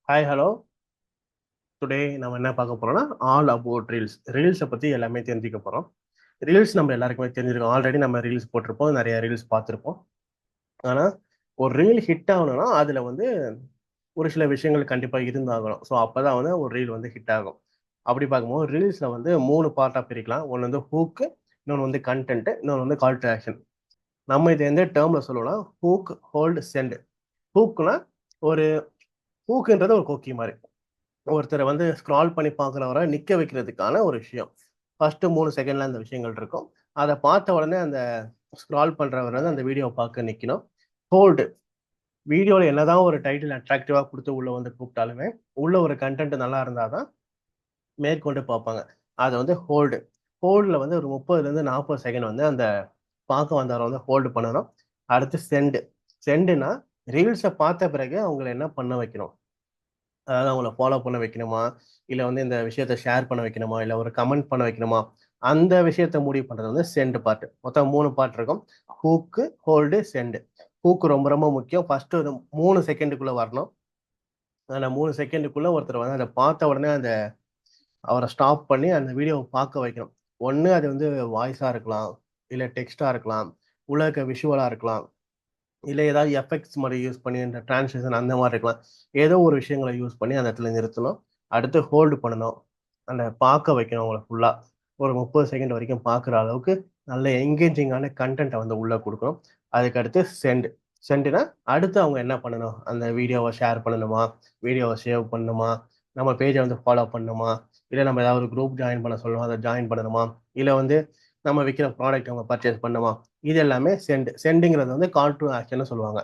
Hi hello. Today நம்ம என்ன பார்க்க போறோம்னா ஆல் அபவுட் ரீல்ஸ். ரீல்ஸை பற்றி எல்லாமே தெரிஞ்சுக்க போகிறோம். ரீல்ஸ் நம்ம எல்லாருக்குமே தெரிஞ்சிருக்கோம். ஆல்ரெடி நம்ம ரீல்ஸ் போட்டிருப்போம், நிறைய ரீல்ஸ் பார்த்துருப்போம். ஆனால் ஒரு ரீல் ஹிட் ஆகணும்னா அதில் வந்து ஒரு சில விஷயங்கள் கண்டிப்பாக இருந்தாகணும். ஸோ அப்போ தான் வந்து ஒரு ரீல் வந்து ஹிட் ஆகும். அப்படி பார்க்கும்போது ரீல்ஸில் வந்து 3 பார்ட்டாக பிரிக்கலாம். ஒன்று வந்து ஹூக்கு, இன்னொன்று வந்து கண்டென்ட், இன்னொன்று வந்து கால் டு ஆக்ஷன். நம்ம இது எந்த டேர்மில் சொல்லணும்னா ஹூக், ஹோல்டு, சென்ட். ஹூக்குனா ஒரு ஹூக்குன்றது ஒரு கொக்கி மாதிரி, ஒருத்தரை வந்து ஸ்க்ரால் பண்ணி பார்க்குறவரை நிற்க வைக்கிறதுக்கான ஒரு விஷயம். ஃபர்ஸ்ட் 3 செகண்ட்ல அந்த விஷயங்கள் இருக்கும். அதை பார்த்த உடனே அந்த ஸ்க்ரால் பண்றவர் வந்து அந்த வீடியோவை பார்க்க நிற்கணும். ஹோல்டு, வீடியோவில் என்னதான் ஒரு டைட்டில் அட்ராக்டிவாக கொடுத்து உள்ள வந்து கூப்பிட்டாலுமே உள்ள ஒரு கண்டென்ட் நல்லா இருந்தால் தான் மேற்கொண்டு பார்ப்பாங்க. அதை வந்து ஹோல்டு. ஹோல்டில் வந்து ஒரு 30 to 40 செகண்ட் வந்து அந்த பார்க்க வந்தவரை வந்து ஹோல்டு பண்ணணும். அடுத்து சென்டு. சென்டுனா ரீல்ஸை பார்த்த பிறகு அவங்கள என்ன பண்ண வைக்கணும், அதாவது அவங்கள ஃபாலோ பண்ண வைக்கணுமா, இல்லை வந்து இந்த விஷயத்த ஷேர் பண்ண வைக்கணுமா, இல்லை ஒரு கமெண்ட் பண்ண வைக்கணுமா, அந்த விஷயத்த முடிவு பண்ணுறது வந்து சென்ட் பார்ட். மொத்தம் 3 பார்ட் இருக்கும்: ஹூக்கு, ஹோல்டு, சென்டு. ஹூக்கு ரொம்ப ரொம்ப முக்கியம். ஃபர்ஸ்ட் ஒரு 3 செகண்டுக்குள்ள வரணும். அந்த 3 செகண்டுக்குள்ள ஒருத்தர் வந்து அதை பார்த்த உடனே அந்த அவரை ஸ்டாப் பண்ணி அந்த வீடியோவை பார்க்க வைக்கணும். ஒன்று அது வந்து வாய்ஸாக இருக்கலாம், இல்லை டெக்ஸ்டாக இருக்கலாம், உலக விஷுவலாக இருக்கலாம், இல்லை ஏதாவது எஃபெக்ட்ஸ் மாதிரி யூஸ் பண்ணி இந்த டிரான்ஸ்லேஷன் அந்த மாதிரி இருக்கலாம். ஏதோ ஒரு விஷயங்களை யூஸ் பண்ணி அந்த இடத்துல நிறுத்தணும். அடுத்து ஹோல்டு பண்ணணும். அந்த பார்க்க வைக்கணும் அவங்களை ஃபுல்லாக. ஒரு 30 செகண்ட் வரைக்கும் பார்க்குற அளவுக்கு நல்ல என்கேஜிங்கான கண்டென்ட்டை வந்து உள்ளே கொடுக்கணும். அதுக்கு அடுத்து சென்ட். சென்ட்னா அடுத்து அவங்க என்ன பண்ணணும், அந்த வீடியோவை ஷேர் பண்ணணுமா, வீடியோவை சேவ் பண்ணணுமா, நம்ம பேஜை வந்து ஃபாலோ பண்ணணுமா, இல்லை நம்ம ஏதாவது ஒரு குரூப் ஜாயின் பண்ண சொல்லணும், அதை ஜாயின் பண்ணணுமா, இல்லை வந்து நம்ம விற்கிற ப்ராடக்ட் அவங்க பர்ச்சேஸ் பண்ணுமா, இது எல்லாமே சென்ட். சென்டுங்கிறது வந்து கால் டு ஆக்ஷன் சொல்லுவாங்க.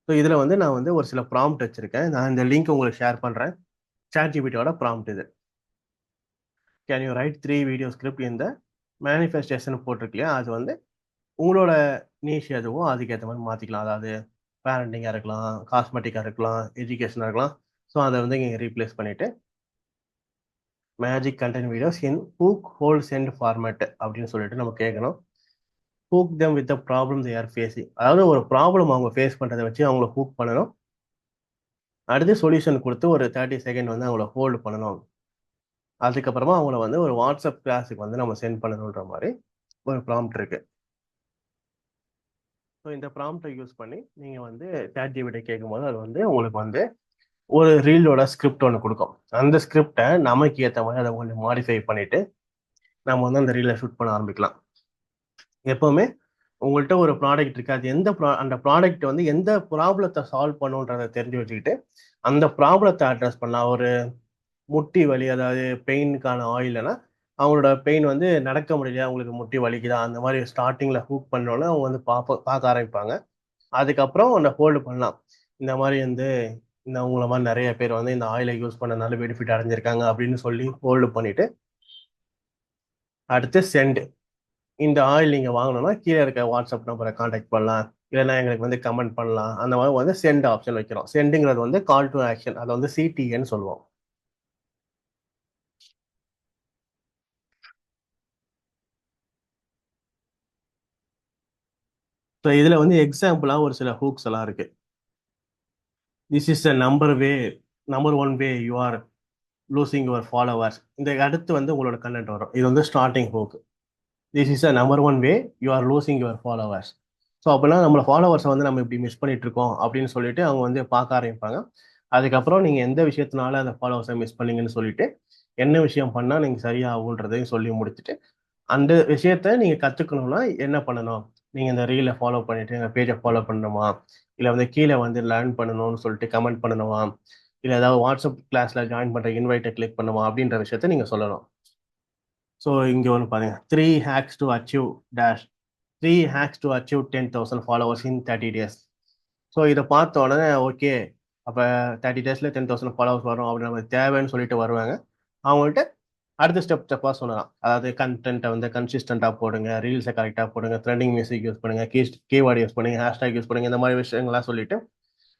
ஸோ இதில் வந்து நான் வந்து ஒரு சில ப்ராம்ப்ட் வச்சிருக்கேன். நான் இந்த லிங்க் உங்களுக்கு ஷேர் பண்ணுறேன். ChatGPT-யோட ப்ராம்ப்ட் இது. Can you right 3 video script இந்த மேனிஃபெஸ்டேஷன் போட்டிருக்கு இல்லையா, அது வந்து உங்களோட நீஷ் எதுவோ அதுக்கேற்ற மாதிரி மாற்றிக்கலாம். அதாவது பேரண்டிங்காக இருக்கலாம், காஸ்மெட்டிக்காக இருக்கலாம், எஜுகேஷனாக இருக்கலாம். ஸோ அதை வந்து இங்கே ரீப்ளேஸ் பண்ணிவிட்டு magic content videos in hook, hold, send format அப்படின்னு சொல்லிட்டு நம்ம கேட்கணும். Hook them with the problem they are facing. அதாவது ஒரு ப்ராப்ளம் அவங்க ஃபேஸ் பண்ணுறதை வச்சு அவங்கள ஹூக் பண்ணணும். அடுத்து சொல்யூஷன் கொடுத்து ஒரு 30 செகண்ட் வந்து அவங்கள ஹோல்டு பண்ணணும். அதுக்கப்புறமா அவங்கள வந்து ஒரு வாட்ஸ்அப் கிளாஸுக்கு வந்து நம்ம சென்ட் பண்ணணுன்ற மாதிரி ஒரு ப்ராம்ப்ட் இருக்கு. ஸோ இந்த ப்ராம்ப்டை யூஸ் பண்ணி நீங்கள் வந்து ChatGPT கேட்கும்போது அது வந்து உங்களுக்கு வந்து ஒரு ரீலோட ஸ்கிரிப்ட் ஒன்று கொடுக்கும். அந்த ஸ்கிரிப்டை நமக்கு ஏற்ற மாதிரி அதை கொஞ்சம் மாடிஃபை பண்ணிட்டு நம்ம வந்து அந்த ரீலை ஷூட் பண்ண ஆரம்பிக்கலாம். எப்பவுமே உங்கள்கிட்ட ஒரு ப்ராடக்ட் இருக்கு, அது அந்த ப்ராடக்ட் வந்து எந்த ப்ராப்ளத்தை சால்வ் பண்ணுன்றதை தெரிஞ்சு வச்சுக்கிட்டு அந்த ப்ராப்ளத்தை அட்ரஸ் பண்ணலாம். ஒரு முட்டி வலி, அதாவது பெயினுக்கான ஆயில்னா அவங்களோட பெயின் வந்து நடக்க முடியல, அவங்களுக்கு முட்டி வலிக்குதா, அந்த மாதிரி ஸ்டார்டிங்கில் ஹூக் பண்ணோன்னே அவங்க வந்து பார்க்க ஆரம்பிப்பாங்க. அதுக்கப்புறம் அந்த ஹோல்டு பண்ணலாம். இந்த மாதிரி வந்து இந்த உங்களை மாதிரி நிறைய பேர் வந்து இந்த ஆயிலை யூஸ் பண்ணனால பெனிஃபிட் அடைஞ்சிருக்காங்க அப்படின்னு சொல்லி ஹோல்டு பண்ணிட்டு அடுத்து சென்ட். இந்த ஆயில் நீங்கள் வாங்கணும்னா கீழே இருக்க வாட்ஸ்அப் நம்பரை காண்டாக்ட் பண்ணலாம், இல்லைன்னா எங்களுக்கு வந்து கமெண்ட் பண்ணலாம். அந்த மாதிரி வந்து சென்ட் ஆப்ஷன் வைக்கிறோம். சென்டுங்கிறது வந்து கால் டு ஆக்ஷன், அதை வந்து CTAன்னு சொல்லுவோம். ஸோ இதில் வந்து எக்ஸாம்பிளாக ஒரு சில ஹூக்ஸ் எல்லாம் இருக்கு. This is the number one way you are losing your followers. இந்த அடுத்து வந்து உங்களோட கண்டென்ட் வரும். இது வந்து starting hook. This is the number 1 way you are losing your followers. So அப்படின்னா நம்மளோட ஃபாலோவர்ஸை வந்து நம்ம இப்படி மிஸ் பண்ணிட்டு இருக்கோம் அப்படின்னு சொல்லிட்டு அவங்க வந்து பார்க்க ஆரம்பிப்பாங்க. அதுக்கப்புறம் நீங்கள் எந்த விஷயத்தினால அந்த ஃபாலோவர்ஸை மிஸ் பண்ணீங்கன்னு சொல்லிட்டு என்ன விஷயம் பண்ணால் நீங்கள் சரியாகுன்றதையும் சொல்லி முடிச்சுட்டு அந்த விஷயத்த நீங்கள் கற்றுக்கணும்னா என்ன பண்ணணும், நீங்கள் இந்த ரீலை ஃபாலோ பண்ணிட்டு எங்கள் பேஜை ஃபாலோ பண்ணணுமா, இல்லை வந்து கீழே வந்து லேர்ன் பண்ணணும்னு சொல்லிட்டு கமெண்ட் பண்ணணுமா, இல்லை ஏதாவது வாட்ஸ்அப் கிளாஸில் ஜாயின் பண்ணுற இன்வைட்டை கிளிக் பண்ணுமா அப்படின்ற விஷயத்த நீங்கள் சொல்லணும். ஸோ இங்கே ஒன்று பாருங்க, 3 hacks to achieve 10,000 followers in 30 days. So இதை பார்த்த உடனே ஓகே, அப்போ 30 டேஸில் 10,000 ஃபாலோவர்ஸ் வரும் அப்படின்னு நமக்கு தேவைன்னு சொல்லிட்டு வருவாங்க. அவங்கள்ட்ட அடுத்த ஸ்டெப்பாக சொல்லலாம். அதாவது கண்டென்ட்டை வந்து கன்சிஸ்டண்ட்டாக போடுங்க, ரீல்ஸை கரெக்டாக போடுங்க, ட்ரெண்டிங் மியூசிக் யூஸ் பண்ணுங்க, கீவேர்டு யூஸ் பண்ணுங்க, ஹேஷ்டாக் யூஸ் பண்ணுங்க, இந்த மாதிரி விஷயங்கள்லாம் சொல்லிட்டு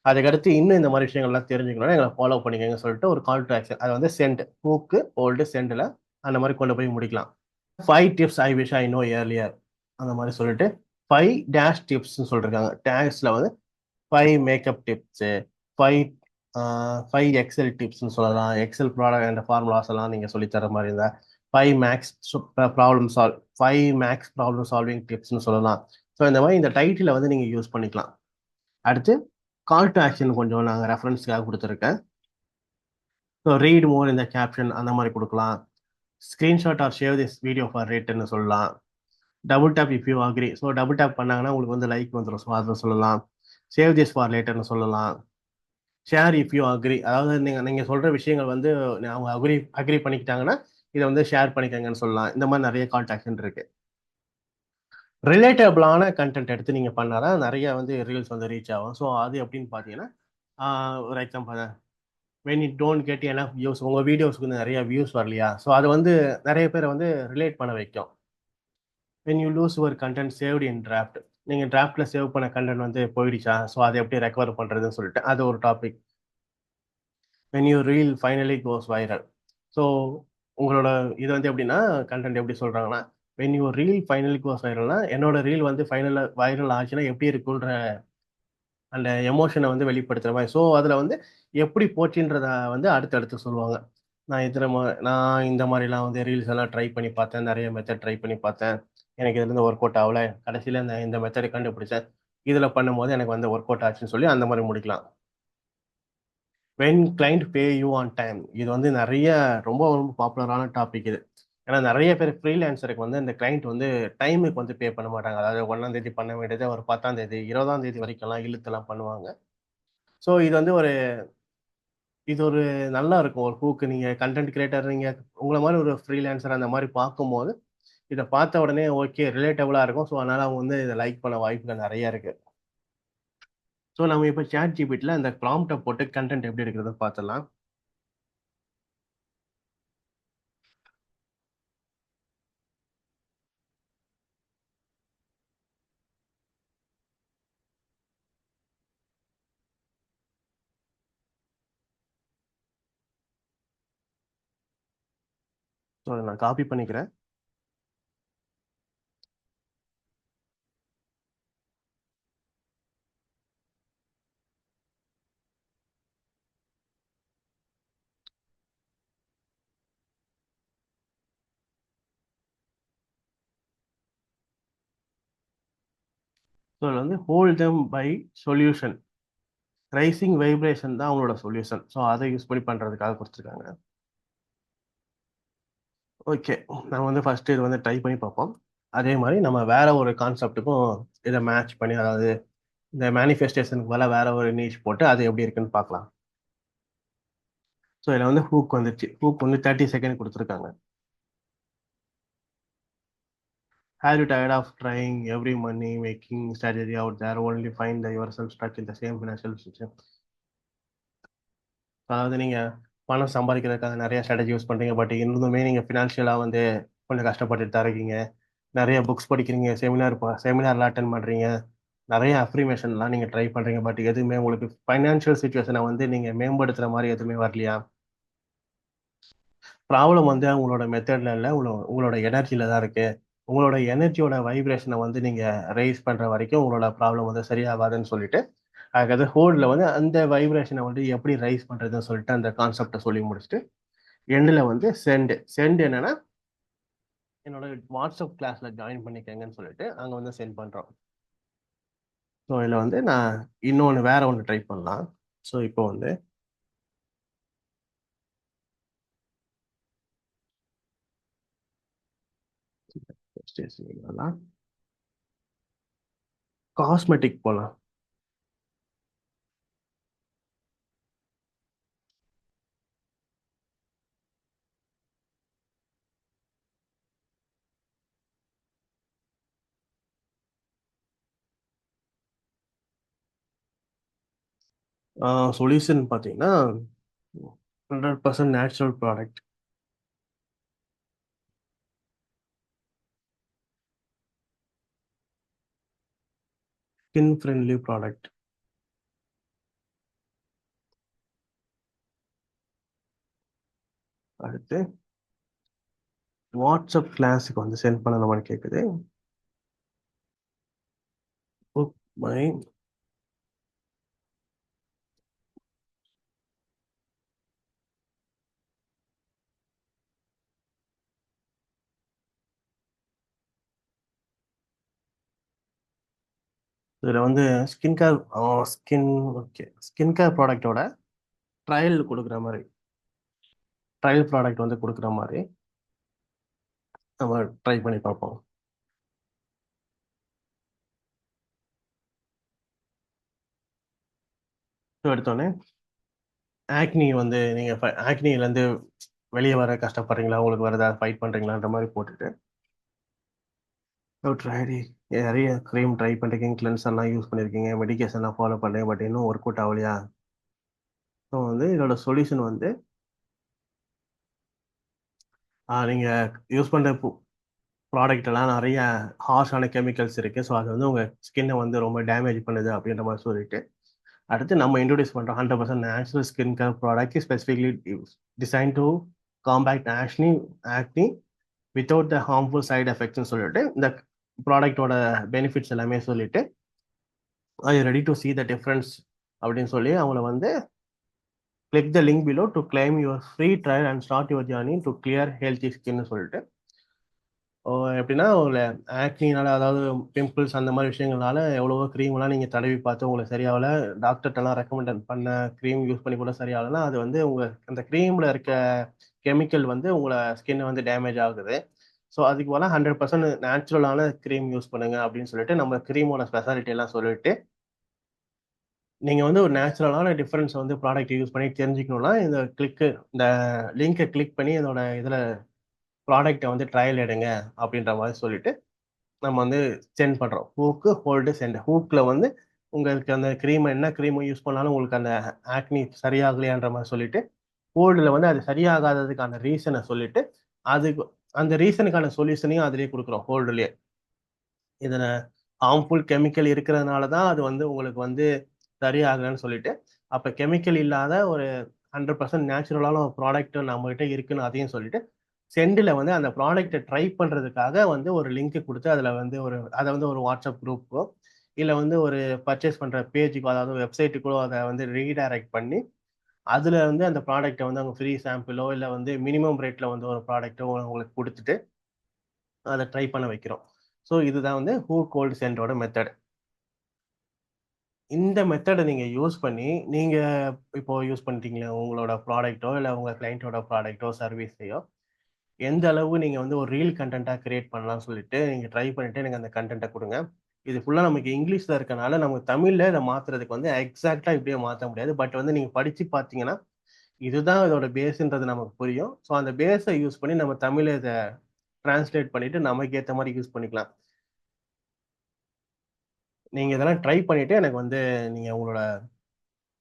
அதுக்கடுத்து இன்னும் இந்த மாதிரி விஷயங்கள்லாம் தெரிஞ்சுக்கணும்னா எங்களை ஃபாலோ பண்ணிக்கங்கன்னு சொல்லிட்டு ஒரு கால் டு ஆக்ஷன், அது வந்து சென்ட், ஹூக்கு, ஹோல்டு, சென்டில் அந்த மாதிரி கொண்டு போய் முடிக்கலாம். 5 tips I wish I know earlier அந்த மாதிரி சொல்லிட்டு 5 டேஷ் டிப்ஸ்ன்னு சொல்லியிருக்காங்க. டேக்ஸில் வந்து 5 மேக்கப் டிப்ஸு, 5 5 எக்ஸல் டிப்ஸ்னு சொல்லலாம். எக்ஸல் ப்ராடக்ட் அண்ட் ஃபார்முலாஸ் எல்லாம் நீங்கள் சொல்லித்தர மாதிரி இருந்தால் 5 மேக்ஸ் ப்ராப்ளம் சால்விங் டிப்ஸ்னு சொல்லலாம். ஸோ இந்த மாதிரி இந்த டைட்டிலை வந்து நீங்கள் யூஸ் பண்ணிக்கலாம். அடுத்து கால் டு ஆக்ஷன் கொஞ்சம் நாங்கள் ரெஃபரன்ஸ்க்காக கொடுத்துருக்கேன். ஸோ ரீட் மோர் இந்த கேப்ஷன் அந்த மாதிரி கொடுக்கலாம். Screenshot or save this video for ரேட்னு சொல்லலாம். Double tap if you agree. So double tap பண்ணாங்கன்னா உங்களுக்கு வந்து லைக் வந்துடும். ஸோ அதை சொல்லலாம். சேவ் திஸ் ஃபார் லேட்டர்னு சொல்லலாம். Share if you agri. அதாவது நீங்கள் சொல்கிற விஷயங்கள் வந்து அவங்க அக்ரி பண்ணிக்கிட்டாங்கன்னா இதை வந்து ஷேர் பண்ணிக்கங்கன்னு சொல்லலாம். இந்த மாதிரி நிறைய கால் டு ஆக்ஷன் இருக்கு. ரிலேட்டபிளான கண்டென்ட் எடுத்து நீங்கள் பண்ணாதான் நிறைய வந்து ரீல்ஸ் வந்து ரீச் ஆகும். ஸோ அது எப்படின்னு பார்த்தீங்கன்னா ஒரு example, when it don't get enough views, உங்கள் வீடியோஸ்க்கு வந்து நிறைய வியூஸ் வரலையா, ஸோ அது வந்து நிறைய பேரை வந்து ரிலேட் பண்ண வைக்கும். When you lose your content saved in draft, நீங்கள் டிராஃப்ட்ல சேவ் பண்ண கண்டென்ட் வந்து போயிடுச்சா, ஸோ அதை எப்படி ரெக்கவர் பண்ணுறதுன்னு சொல்லிட்டு அது ஒரு topic. When you reel finally goes viral. So உங்களோட இது வந்து எப்படின்னா கண்டென்ட் எப்படி சொல்கிறாங்கன்னா, when you reel finally goes வைரல்னா என்னோட ரீல் வந்து ஃபைனலாக வைரல் ஆச்சுன்னா எப்படி இருக்குன்ற அந்த எமோஷனை வந்து வெளிப்படுத்துகிற மாதிரி. ஸோ அதில் வந்து எப்படி போச்சுன்றத வந்து அடுத்தடுத்து சொல்லுவாங்க. நான் இந்த மாதிரிலாம் வந்து ரீல்ஸ் எல்லாம் ட்ரை பண்ணி பார்த்தேன், நிறைய மெத்தட் ட்ரை பண்ணி பார்த்தேன், எனக்கு இதுலேருந்து ஒர்க் அவுட் ஆகல, கடைசியில் இந்த மெத்தடை கண்டுபிடிச்சேன், இதில் பண்ணும்போது எனக்கு வந்து ஒர்க் அவுட் ஆச்சுன்னு சொல்லி அந்த மாதிரி முடிக்கலாம். When client pay you on time, இது வந்து நிறைய ரொம்ப ரொம்ப பாப்புலரான டாபிக் இது. ஏன்னா நிறைய பேர் ஃப்ரீலான்சருக்கு வந்து இந்த கிளைண்ட் வந்து டைமுக்கு வந்து பே பண்ண மாட்டாங்க. அதாவது 1ஆம் தேதி பண்ண வேண்டியது ஒரு 10ஆம் தேதி 20ஆம் தேதி வரைக்கும்லாம் இழுத்தெல்லாம் பண்ணுவாங்க. ஸோ இது ஒரு நல்லா இருக்கும் ஒரு ஹூக்கு. நீங்கள் கண்டென்ட் கிரியேட்டர், நீங்கள் உங்களை மாதிரி ஒரு ஃப்ரீலான்சர் அந்த மாதிரி பார்க்கும்போது இதை பார்த்த உடனே ஓகே ரிலேட்டபுளாக இருக்கும். ஸோ அதனால் அவங்க வந்து இதை லைக் பண்ண வாய்ப்புகள் நிறைய இருக்கு. ஸோ நம்ம இப்போ சாட் ஜிபிட்டியில் அந்த ப்ராம்ப்டை போட்டு கண்டென்ட் எப்படி இருக்கிறது பார்த்துடலாம். ஸோ அதை நான் காப்பி பண்ணிக்கிறேன். ஸோ அதில் வந்து hold them by solution, rising vibration தான் அவங்களோட சொல்யூஷன். ஸோ அதை யூஸ் பண்ணி பண்ணுறதுக்காக கொடுத்துருக்காங்க. ஓகே, நம்ம வந்து ஃபர்ஸ்ட் இது வந்து ட்ரை பண்ணி பார்ப்போம். அதே மாதிரி நம்ம வேற ஒரு கான்செப்ட்டுக்கும் இதை மேட்ச் பண்ணி, அதாவது இந்த மேனிஃபெஸ்டேஷனுக்கு மேலே வேற ஒரு நீச் போட்டு அது எப்படி இருக்குன்னு பார்க்கலாம். ஸோ இதில் வந்து ஹூக் வந்துச்சு. ஹூக் வந்து 30 செகண்ட் கொடுத்துருக்காங்க. Have you tired of trying every money making strategy out there, only find yourself stuck in the same financial situation? அதாவது நீங்கள் பணம் சம்பாதிக்கிறதுக்காக நிறைய ஸ்ட்ராட்டஜி யூஸ் பண்ணுறீங்க, பட் இன்னுமே நீங்கள் ஃபினான்ஷியலாக வந்து கொஞ்சம் கஷ்டப்பட்டுட்டு தான் இருக்கீங்க. நிறைய புக்ஸ் படிக்கிறீங்க, செமினார்லாம் அட்டன் பண்ணுறீங்க, நிறைய அஃப்ரிமேஷன்லாம் நீங்கள் ட்ரை பண்ணுறீங்க, பட் எதுவுமே உங்களுக்கு ஃபைனான்ஷியல் சுச்சுவேஷனை வந்து நீங்கள் மேம்படுத்துகிற மாதிரி எதுவுமே வரலையா? ப்ராப்ளம் வந்து உங்களோட மெத்தடில் இல்லை, உங்களோட எனர்ஜியில் தான் இருக்குது. உங்களோட எனர்ஜியோட வைப்ரேஷனை வந்து நீங்கள் ரைஸ் பண்ணுற வரைக்கும் உங்களோட ப்ராப்ளம் வந்து சரியாகாதுன்னு சொல்லிட்டு, அதுக்கு ஹோல்டில் வந்து அந்த வைப்ரேஷனை வந்து எப்படி ரைஸ் பண்ணுறதுன்னு சொல்லிட்டு அந்த கான்செப்டை சொல்லி முடிச்சுட்டு எண்டில் வந்து சென்ட் என்னன்னா என்னோட வாட்ஸ்அப் கிளாஸில் ஜாயின் பண்ணிக்கங்கன்னு சொல்லிட்டு அங்கே வந்து சென்ட் பண்ணுறோம். ஸோ இதில் வந்து நான் இன்னொன்று வேற ஒன்று ட்ரை பண்ணலாம். ஸோ இப்போ வந்து காஸ்மெட்டிக் போகலாம். சொல்யூஷன் பார்த்தீங்கன்னா 100% natural product, skin friendly product. அடுத்து வாட்ஸ்அப் கிளாஸுக்கு வந்து சென்ட் பண்ணணுமான்னு கேட்குது. புக் மை இதில் வந்து skin care skin okay skin care ப்ராடக்டோட ட்ரையல் கொடுக்குற மாதிரி ட்ரையல் ப்ராடக்ட் வந்து கொடுக்குற மாதிரி நம்ம ட்ரை பண்ணி பார்ப்போம். ஸோ எடுத்தோடனே ஆக்னி வந்து நீங்கள் ஆக்னிலேருந்து வெளியே வர கஷ்டப்படுறீங்களா, உங்களுக்கு வர ஏதாவது ஃபைட் பண்ணுறீங்களான்ற மாதிரி போட்டுட்டு ட்ரைடி நிறைய க்ரீம் ட்ரை பண்ணிருக்கீங்க, கிளென்சர்லாம் யூஸ் பண்ணியிருக்கீங்க, மெடிக்கேஷன்லாம் ஃபாலோ பண்ணுறேன், பட் இன்னும் ஒர்க் அவுட் ஆகலையா? ஸோ வந்து இதோட சொல்யூஷன் வந்து நீங்கள் யூஸ் பண்ணுற ப்ராடக்ட் எல்லாம் நிறைய ஹார்ஷான கெமிக்கல்ஸ் இருக்குது. ஸோ அது வந்து உங்கள் ஸ்கின்னை வந்து ரொம்ப டேமேஜ் பண்ணுது அப்படின்ற மாதிரி சொல்லிட்டு அடுத்து நம்ம இன்ட்ரோடியூஸ் பண்ணுறோம் 100% natural skin care product specifically design to combat acne without the harmful side எஃபெக்ட்ஸ்னு சொல்லிட்டு இந்த ப்ராடக்டோட பெனிஃபிட்ஸ் எல்லாமே சொல்லிட்டு I ready to see the difference அப்படின்னு சொல்லி அவங்கள வந்து click the link below to claim your free trial and start your journey to clear healthy ஸ்கின்னு சொல்லிட்டு எப்படின்னா ஒரு ஆக்னினால அதாவது பிம்பிள்ஸ் அந்த மாதிரி விஷயங்கள்னால எவ்வளவோ க்ரீம்லாம் நீங்கள் தடவி பார்த்து உங்களுக்கு சரியாகல, டாக்டர்கிட்டலாம் ரெக்கமெண்ட் பண்ண க்ரீம் யூஸ் பண்ணி கூட சரியாகலைன்னா அது வந்து உங்கள் அந்த க்ரீமில் இருக்க கெமிக்கல் வந்து உங்களை ஸ்கின்னை வந்து டேமேஜ் ஆகுது. ஸோ அதுக்கு போல 100% நேச்சுரலான க்ரீம் யூஸ் பண்ணுங்க அப்படின்னு சொல்லிட்டு நம்ம க்ரீமோட ஸ்பெஷாலிட்டி எல்லாம் சொல்லிட்டு நீங்கள் வந்து ஒரு நேச்சுரலான டிஃப்ரென்ஸ் வந்து ப்ராடக்ட் யூஸ் பண்ணி தெரிஞ்சுக்கணும்னா இந்த லிங்கை கிளிக் பண்ணி இதோட இதில் ப்ராடக்டை வந்து ட்ரையல் எடுங்க அப்படின்ற மாதிரி சொல்லிட்டு நம்ம வந்து சென்ட் பண்ணுறோம். Hook hold send. ஹூக்கில் வந்து உங்களுக்கு அந்த என்ன க்ரீமை யூஸ் பண்ணாலும் உங்களுக்கு அந்த ஆக்னி சரியாகலையான்ற மாதிரி சொல்லிட்டு ஹோல்டில் வந்து அது சரியாகாததுக்கான ரீசனை சொல்லிட்டு அதுக்கு அந்த ரீசனுக்கான சொல்யூஷனையும் அதிலேயே கொடுக்குறோம் ஹோல்டுலேயே. இதில் ஹார்ம்ஃபுல் கெமிக்கல் இருக்கிறதுனால தான் அது வந்து உங்களுக்கு வந்து சரியாகலைன்னு சொல்லிட்டு அப்போ கெமிக்கல் இல்லாத ஒரு 100% நேச்சுரலான ஒரு ப்ராடக்ட் நம்மகிட்ட இருக்குன்னு அதையும் சொல்லிட்டு சென்டில் வந்து அந்த ப்ராடக்ட்டை ட்ரை பண்ணுறதுக்காக வந்து ஒரு லிங்க் கொடுத்து அதில் வந்து அதை வந்து ஒரு வாட்ஸ்அப் குரூப்போ இல்லை வந்து ஒரு பர்ச்சேஸ் பண்ணுற பேஜுக்கோ அதாவது வெப்சைட்டுக்கோ அதை வந்து ரீடைரக்ட் பண்ணி அதில் வந்து அந்த ப்ராடக்ட்டை வந்து அவங்க ஃப்ரீ சாம்பிளோ இல்லை வந்து மினிமம் ரேட்டில் வந்து ஒரு ப்ராடக்ட்டோ உங்களுக்கு கொடுத்துட்டு அதை ட்ரை பண்ண வைக்கிறோம். ஸோ இதுதான் வந்து ஹூ கோல்டு சென்டோட மெத்தட். இந்த மெத்தடை நீங்கள் யூஸ் பண்ணி நீங்கள் இப்போ யூஸ் பண்ணிட்டீங்களே உங்களோட ப்ராடக்ட்டோ இல்லை உங்கள் கிளைண்ட்டோட ப்ராடக்ட்டோ சர்வீஸையோ எந்த அளவு நீங்கள் வந்து ஒரு ரீல் கண்டென்ட்டாக கிரியேட் பண்ணலாம்னு சொல்லிட்டு நீங்கள் ட்ரை பண்ணிட்டு எனக்கு அந்த கண்டென்ட்டை கொடுங்க. இது ஃபுல்லாக நமக்கு இங்கிலீஷில் இருக்கனால நமக்கு தமிழில் இதை மாற்றுறதுக்கு வந்து எக்ஸாக்டாக இப்படியே மாற்ற முடியாது. பட் வந்து நீங்கள் படித்து பார்த்தீங்கன்னா இதுதான் இதோட பேஸுன்றது நமக்கு புரியும். ஸோ அந்த பேஸை யூஸ் பண்ணி நம்ம தமிழை இதை டிரான்ஸ்லேட் பண்ணிட்டு நமக்கு ஏற்ற மாதிரி யூஸ் பண்ணிக்கலாம். நீங்கள் இதெல்லாம் ட்ரை பண்ணிவிட்டு எனக்கு வந்து நீங்கள்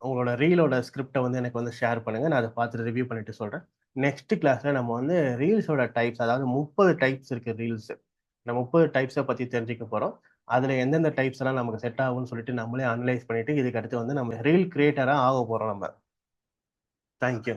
உங்களோட ரீலோட ஸ்கிரிப்டை வந்து எனக்கு வந்து ஷேர் பண்ணுங்கள். நான் அதை பார்த்துட்டு ரிவ்யூ பண்ணிட்டு சொல்கிறேன். நெக்ஸ்ட் கிளாஸில் நம்ம வந்து ரீல்ஸோட டைப்ஸ் அதாவது 30 டைப்ஸ் இருக்குது ரீல்ஸு. இந்த 30 டைப்ஸை பற்றி தெரிஞ்சுக்க போகிறோம். அதில் எந்தெந்த டைப்ஸ் எல்லாம் நமக்கு செட் ஆகும்னு சொல்லிட்டு நம்மளே அனலைஸ் பண்ணிட்டு இதுக்கு அடுத்து வந்து நம்ம ரீல் கிரியேட்டராக ஆக போகிறோம் நம்ம. தேங்க்யூ.